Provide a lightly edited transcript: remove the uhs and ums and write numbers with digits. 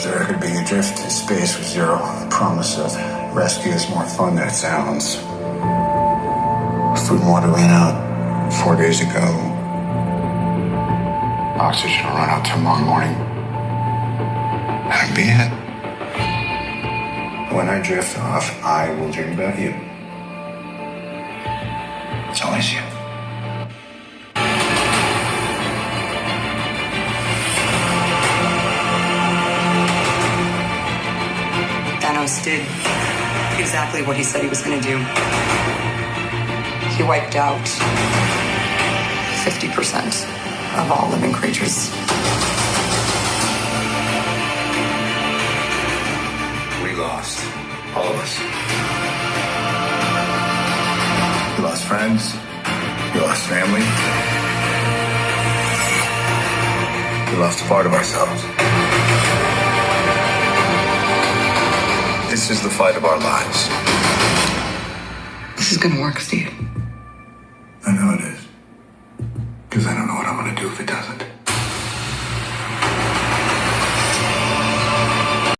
There could be adrift in space with zero promise of rescue is more fun than it sounds. Food and water ran out 4 days ago. Oxygen will run out tomorrow morning. That'd be it. When I drift off, I will dream about you. It's always you. Thanos did exactly what he said he was going to do. He wiped out 50% of all living creatures. We lost. All of us. We lost friends. We lost family. We lost a part of ourselves. This is the fight of our lives. This is going to work, Steve. I know it is. Because I don't know what I'm going to do if it doesn't.